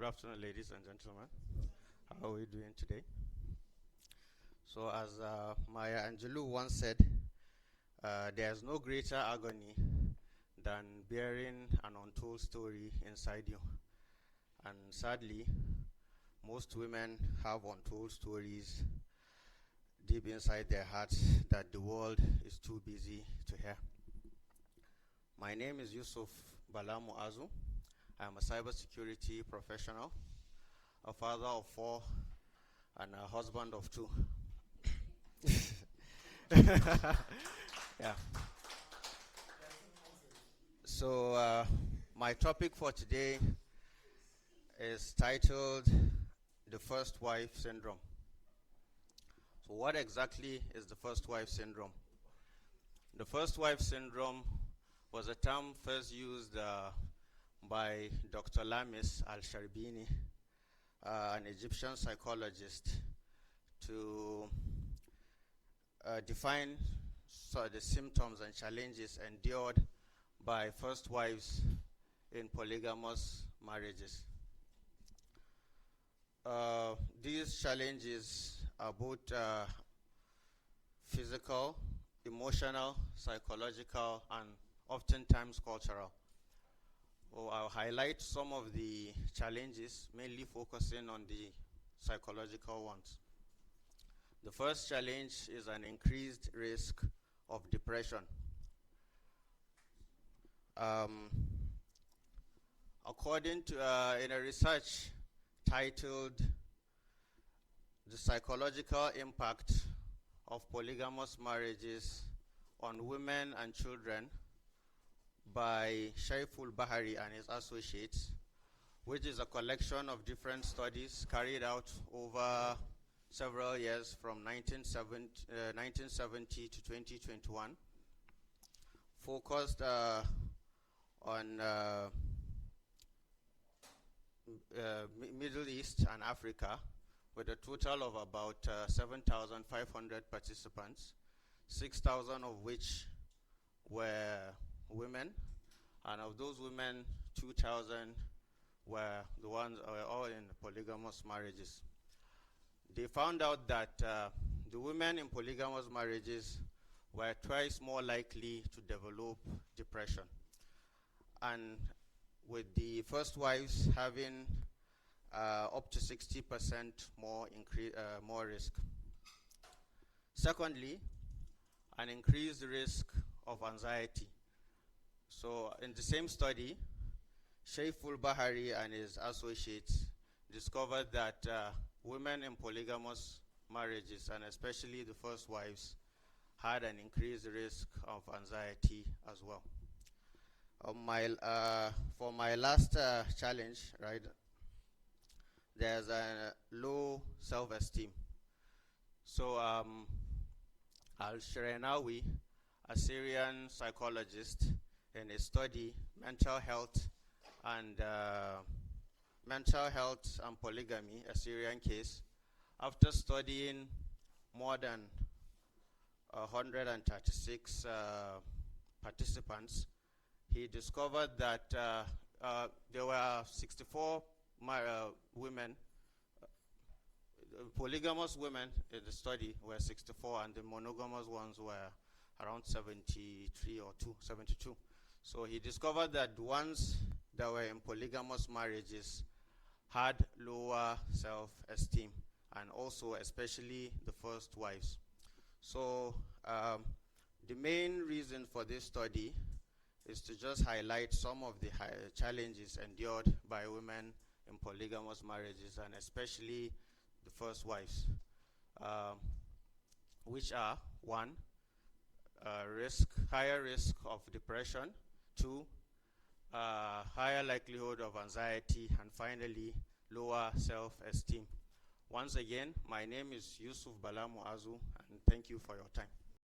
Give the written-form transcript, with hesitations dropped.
Good afternoon, ladies and gentlemen. How are we doing today? So, as Maya Angelou once said, there's no greater agony than bearing an untold story inside you. And sadly, most women have untold stories deep inside their hearts that the world is too busy to hear. My name is Yusuf Bala Muazu. I am a cybersecurity professional, a father of four, and a husband of two. Yeah. So, my topic for today is titled The First Wife Syndrome. So, what exactly is the first wife syndrome? The first wife syndrome was a term first used by Dr. Lamis al-Sharbini, an Egyptian psychologist, to define the symptoms and challenges endured by first wives in polygamous marriages. These challenges are both physical, emotional, psychological, and oftentimes cultural. I'll highlight some of the challenges, mainly focusing on the psychological ones. The first challenge is an increased risk of depression. According to in a research titled The Psychological Impact of Polygamous Marriages on Women and Children by Shaiful Bahari and his associates, which is a collection of different studies carried out over several years from 1970 to 2021, focused on Middle East and Africa, with a total of about 7,500 participants, 6,000 of which were women, and of those women, 2,000 were the ones all in polygamous marriages. They found out that the women in polygamous marriages were twice more likely to develop depression, and with the first wives having up to 60% more risk. Secondly, an increased risk of anxiety. So in the same study, Shaiful Bahari and his associates discovered that women in polygamous marriages, and especially the first wives, had an increased risk of anxiety as well. For my last challenge, right, there's a low self-esteem. So Al-Shrenawi, a Syrian psychologist, in a study, Mental Health and Polygamy, a Syrian case, after studying more than 136 participants, he discovered that there were 64 women, polygamous women in the study were 64, and the monogamous ones were around 73 or 72. So he discovered that the ones that were in polygamous marriages had lower self-esteem, and also especially the first wives. So the main reason for this study is to just highlight some of the challenges endured by women in polygamous marriages, and especially the first wives, which are: one, higher risk of depression; two, higher likelihood of anxiety; and finally, lower self-esteem. Once again, my name is Yusuf Bala Muazu, and thank you for your time.